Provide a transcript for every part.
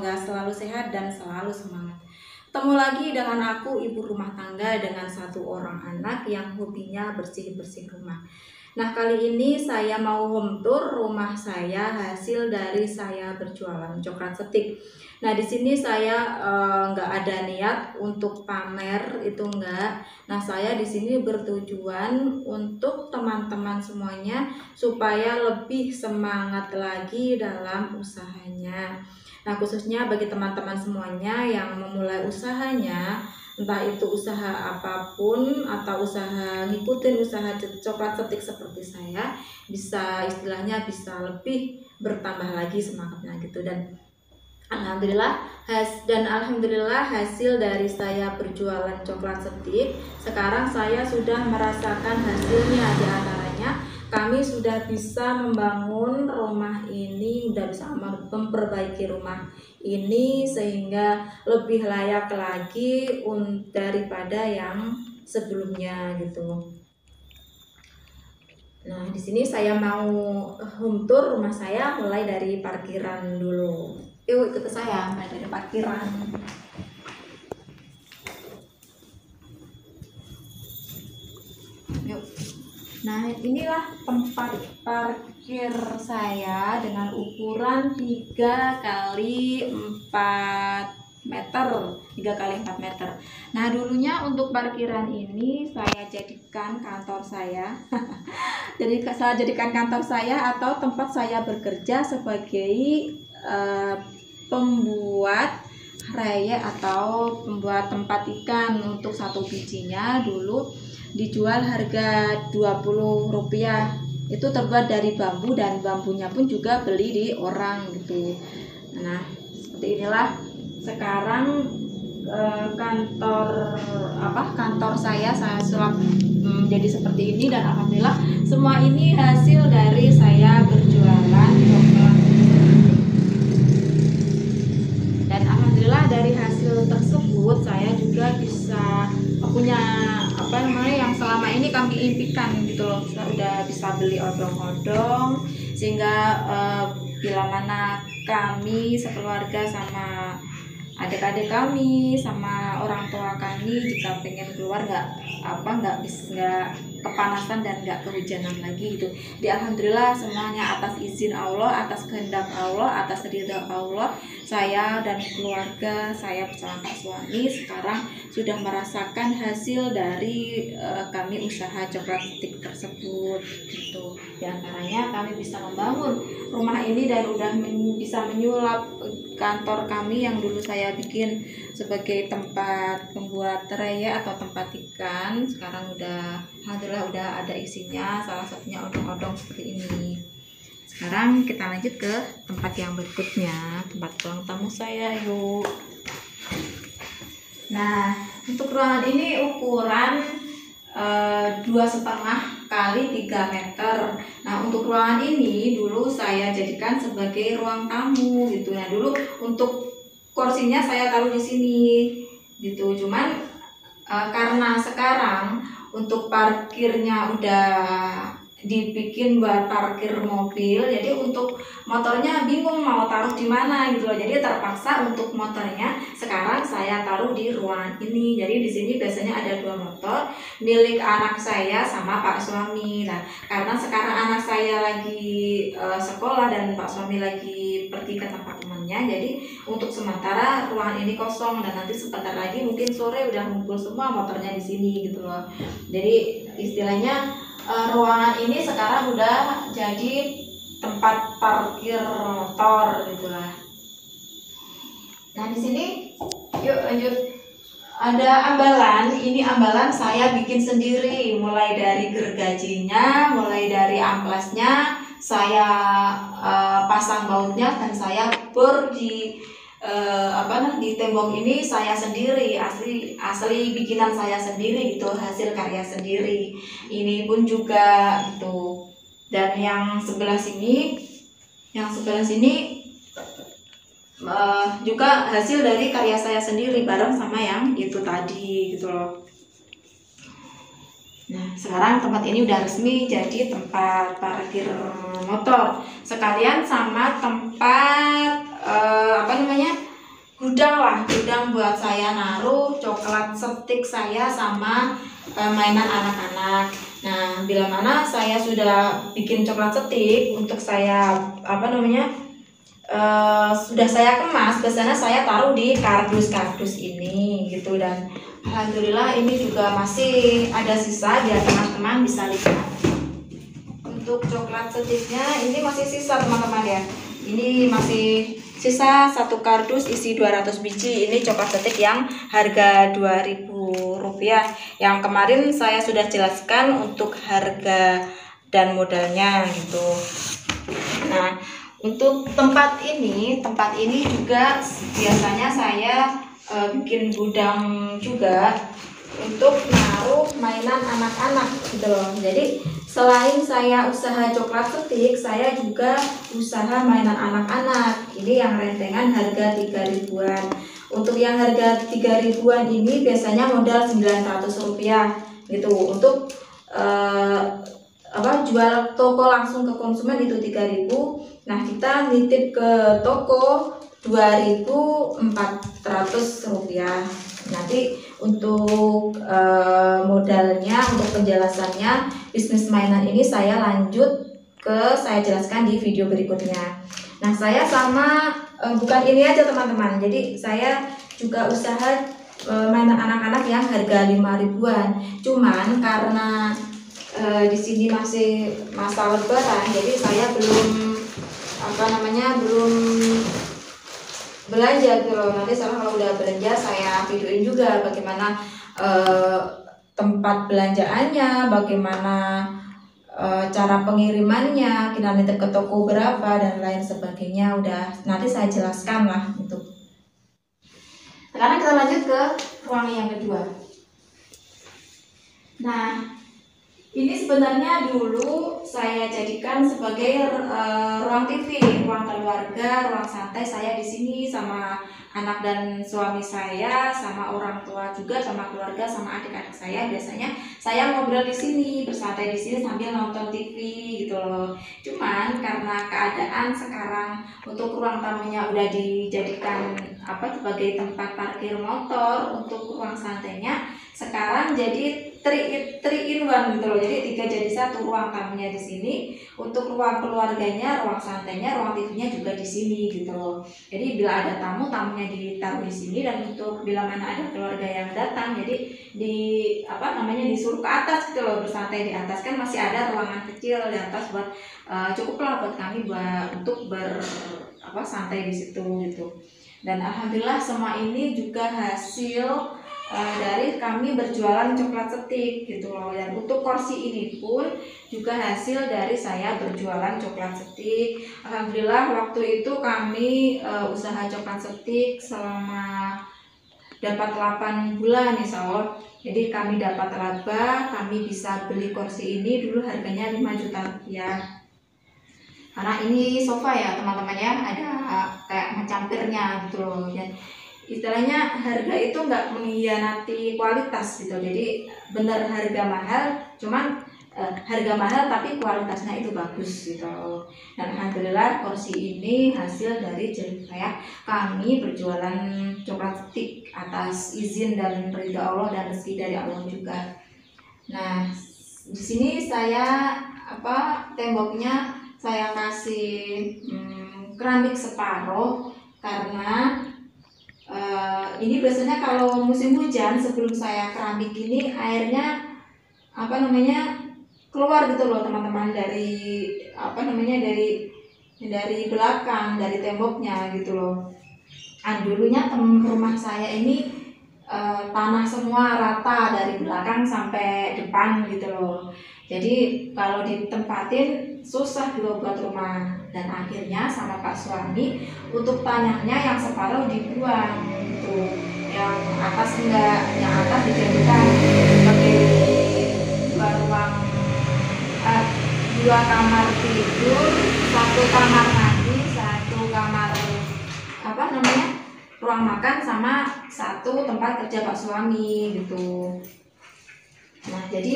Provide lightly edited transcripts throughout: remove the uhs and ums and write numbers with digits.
semoga selalu sehat dan selalu semangat. Ketemu lagi dengan aku, ibu rumah tangga dengan 1 orang anak yang hobinya bersih-bersih rumah. Nah, kali ini saya mau home tour rumah saya hasil dari saya berjualan coklat setik. Nah, di sini saya nggak ada niat untuk pamer, itu enggak. Nah, saya di sini bertujuan untuk teman-teman semuanya supaya lebih semangat lagi dalam usahanya. Nah, khususnya bagi teman-teman semuanya yang memulai usahanya, entah itu usaha apapun atau usaha ngikutin usaha coklat setik seperti saya, bisa istilahnya bisa lebih bertambah lagi semangatnya gitu. Dan alhamdulillah hasil dari saya berjualan coklat setik, sekarang saya sudah merasakan hasilnya. Di antaranya kami sudah bisa membangun rumah ini, sudah bisa memperbaiki rumah ini sehingga lebih layak lagi daripada yang sebelumnya gitu. Nah, di sini saya mau home tour rumah saya mulai dari parkiran dulu. Yuk ikut saya mulai dari parkiran. Yuk. Nah, inilah tempat parkir saya dengan ukuran 3 kali 4 meter, 3 kali 4 meter. Nah, dulunya untuk parkiran ini saya jadikan kantor saya. Jadi saya jadikan kantor saya atau tempat saya bekerja sebagai pembuat reye atau pembuat tempat ikan. Untuk 1 bijinya dulu dijual harga Rp20. Itu terbuat dari bambu dan bambunya pun juga beli di orang gitu. Nah, seperti inilah sekarang kantor saya sulap jadi seperti ini. Dan alhamdulillah semua ini hasil dari saya berjualan coklat. Dan alhamdulillah dari hasil tersebut saya juga bisa punya yang selama ini kami impikan gitu loh. Saya udah bisa beli odong-odong sehingga bila mana kami sekeluarga sama adik-adik kami sama orang tua kami jika pengen keluar nggak kepanasan dan nggak kehujanan lagi gitu. Alhamdulillah semuanya atas izin Allah, atas kehendak Allah, atas ridha Allah, saya dan keluarga saya bersama Pak suami sekarang sudah merasakan hasil dari kami usaha coklat setik tersebut gitu. Di antaranya kami bisa membangun rumah ini dan udah bisa menyulap kantor kami yang dulu saya bikin sebagai tempat pembuat reye atau tempat ikan. Sekarang alhamdulillah udah ada isinya, salah satunya odong-odong seperti ini. Sekarang kita lanjut ke tempat yang berikutnya, tempat ruang tamu saya. Yuk. Nah, untuk ruangan ini ukuran 2,5 kali 3 meter. Nah, untuk ruangan ini dulu saya jadikan sebagai ruang tamu gitu. Nah, dulu untuk kursinya saya taruh di sini gitu. Cuman karena sekarang untuk parkirnya udah dibikin buat parkir mobil, jadi untuk motornya bingung mau taruh di mana gitu loh. Jadi terpaksa untuk motornya sekarang saya taruh di ruangan ini. Jadi di sini biasanya ada 2 motor milik anak saya sama Pak suami. Nah, karena sekarang anak saya lagi sekolah dan Pak suami lagi pergi ke tempat temannya, jadi untuk sementara ruangan ini kosong dan nanti sebentar lagi mungkin sore udah ngumpul semua motornya di sini gitu loh. Jadi istilahnya ruangan ini sekarang udah jadi tempat parkir motor gitulah. Nah, di sini yuk lanjut. Ada ambalan, ini ambalan saya bikin sendiri, mulai dari gergajinya, mulai dari amplasnya, saya pasang bautnya dan saya bor di tembok ini saya sendiri, asli bikinan saya sendiri gitu, hasil karya sendiri. Ini pun juga gitu. Dan yang sebelah sini juga hasil dari karya saya sendiri bareng sama yang itu tadi gitu loh. Nah, sekarang tempat ini udah resmi jadi tempat parkir motor sekalian sama tempat gudang buat saya naruh coklat stik saya sama mainan anak-anak. Nah, bila mana saya sudah bikin coklat stik untuk saya sudah saya kemas, biasanya saya taruh di kardus-kardus ini gitu. Dan alhamdulillah ini juga masih ada sisa, biar teman-teman bisa lihat. Untuk coklat stiknya ini masih sisa teman-teman ya. Ini masih sisa satu kardus isi 200 biji. Ini coklat stik yang harga Rp2.000. Yang kemarin saya sudah jelaskan untuk harga dan modalnya gitu. Nah, untuk tempat ini juga biasanya saya bikin gudang juga untuk naruh mainan anak-anak gitu loh. Jadi selain saya usaha coklat stik, saya juga usaha mainan anak-anak. Ini yang rentengan harga 3.000-an. Untuk yang harga 3.000-an ini biasanya modal Rp900 gitu. Untuk jual toko langsung ke konsumen itu 3.000. Nah, kita nitip ke toko Rp2.400. Nanti untuk modalnya, untuk penjelasannya bisnis mainan ini saya saya jelaskan di video berikutnya. Nah, saya sama bukan ini aja teman-teman. Jadi saya juga usaha mainan anak-anak yang harga 5.000-an. Cuman karena di sini masih masa lebaran, jadi saya belum belanja gitu loh. Nanti kalau udah belanja saya videoin juga bagaimana tempat belanjaannya, bagaimana cara pengirimannya, kita nitip ke toko berapa dan lain sebagainya. Udah nanti saya jelaskan lah gitu. Sekarang kita lanjut ke ruang yang kedua. Nah, ini sebenarnya dulu saya jadikan sebagai ruang TV, ruang keluarga, ruang santai saya di sini sama anak dan suami saya, sama orang tua juga, sama keluarga, sama adik-adik saya. Biasanya saya ngobrol di sini, bersantai di sini sambil nonton TV gitu loh. Cuman karena keadaan sekarang untuk ruang tamunya udah dijadikan sebagai tempat parkir motor, untuk ruang santainya sekarang jadi 3-in-1 gitu loh. Jadi 3 jadi 1, ruang tamunya di sini, untuk ruang keluarganya, ruang santainya, ruang TV-nya juga di sini gitu loh. Jadi bila ada tamunya ditaruh di sini, dan untuk bila mana ada keluarga yang datang, jadi disuruh ke atas gitu loh, bersantai di atas. Kan masih ada ruangan kecil di atas buat cukuplah buat kami untuk santai di situ gitu. Dan alhamdulillah semua ini juga hasil dari kami berjualan coklat stik gitu loh. Dan untuk kursi ini pun juga hasil dari saya berjualan coklat stik. Alhamdulillah waktu itu kami usaha coklat stik selama dapat 8 bulan insya Allah. Jadi kami dapat laba, kami bisa beli kursi ini dulu harganya Rp5 juta. Karena ini sofa ya teman-teman ya, ada kayak mecampirnya gitu loh. Dan istilahnya harga itu nggak mengkhianati kualitas gitu. Jadi benar harga mahal, cuman harga mahal tapi kualitasnya itu bagus gitu. Dan alhamdulillah kursi ini hasil dari jerih payah kami berjualan coklat stik atas izin dan ridha Allah dan rezeki dari Allah juga. Nah, di sini saya temboknya saya kasih keramik separuh karena ini biasanya kalau musim hujan sebelum saya keramik ini airnya keluar gitu loh teman-teman dari dari belakang, dari temboknya gitu loh. Dulunya rumah saya ini tanah semua rata dari belakang sampai depan gitu loh. Jadi kalau ditempatin susah juga buat rumah. Dan akhirnya sama Pak suami untuk tanahnya yang separuh dibuang gitu. Yang atas enggak, yang atas dijadikan sebagai dua kamar tidur, 1 kamar mandi, 1 kamar ruang makan, sama 1 tempat kerja Pak suami gitu. Nah, jadi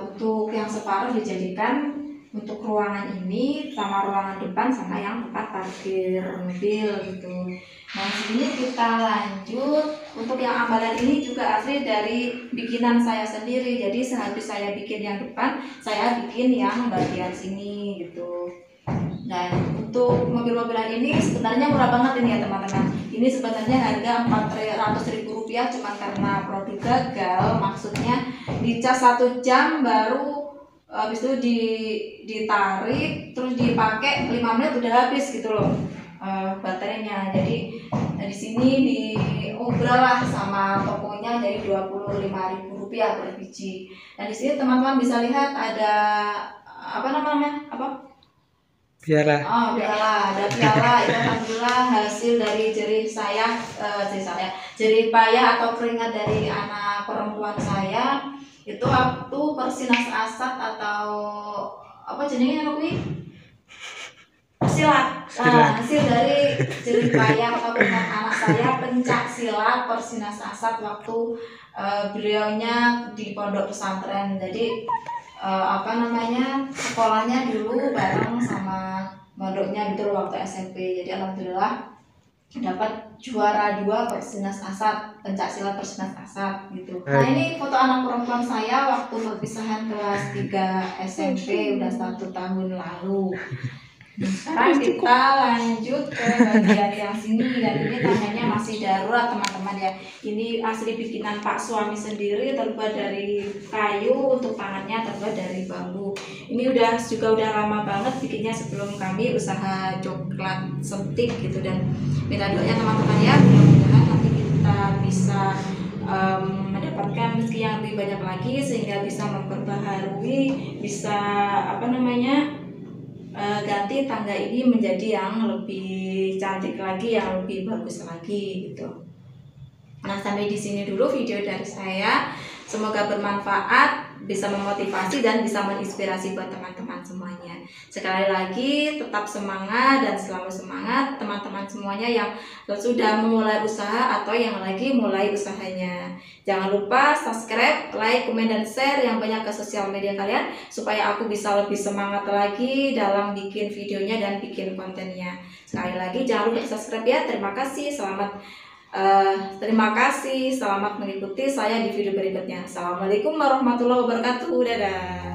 untuk yang separuh dijadikan untuk ruangan ini sama ruangan depan sama yang tempat parkir mobil gitu. Nah sini kita lanjut. Untuk yang ambalan ini juga asli dari bikinan saya sendiri. Jadi sehabis saya bikin yang depan, saya bikin yang bagian sini gitu. Dan untuk mobil-mobilan ini sebenarnya murah banget ini ya teman-teman. Ini sebenarnya harga Rp400.000, cuma karena produk gagal, maksudnya dicas 1 jam baru habis itu ditarik terus dipakai 5 menit udah habis gitu loh baterainya. Jadi di sini diobrol lah sama tokonya dari Rp25.000 per biji. Dan di sini teman-teman bisa lihat ada apa namanya piala. Oh, piala, ada piala. Itu alhamdulillah hasil dari jerih payah atau keringat dari anak perempuan saya. Itu waktu persinas asat atau apa jenisnya silat. Hasil dari jerih payah atau keringat anak saya pencak silat persinas asat waktu beliaunya di pondok pesantren. Jadi sekolahnya dulu bareng sama mondoknya gitu loh waktu SMP. Jadi alhamdulillah dapat juara 2 persinas asat, pencak silat persinas asat gitu. Nah ini foto anak perempuan saya waktu perpisahan kelas 3 SMP udah 1 tahun lalu. Sekarang kita lanjut ke bagian yang sini, dan ini tangannya masih darurat teman-teman ya. Ini asli bikinan Pak suami sendiri, terbuat dari kayu, untuk tangannya terbuat dari bambu. Ini udah lama banget bikinnya sebelum kami usaha coklat setik gitu. Dan minta doanya teman-teman ya, mudah-mudahan nanti kita bisa mendapatkan rezeki yang lebih banyak lagi sehingga bisa memperbaharui, bisa ganti tangga ini menjadi yang lebih cantik lagi, yang lebih bagus lagi gitu. Nah sampai di sini dulu video dari saya. Semoga bermanfaat, bisa memotivasi dan bisa menginspirasi buat teman-teman semuanya. Sekali lagi tetap semangat dan selalu semangat teman-teman semuanya yang sudah memulai usaha atau yang lagi mulai usahanya. Jangan lupa subscribe, like, komen, dan share yang banyak ke sosial media kalian supaya aku bisa lebih semangat lagi dalam bikin videonya dan bikin kontennya. Sekali lagi jangan lupa subscribe ya. Terima kasih, selamat mengikuti saya di video berikutnya. Assalamualaikum warahmatullahi wabarakatuh. Dadah.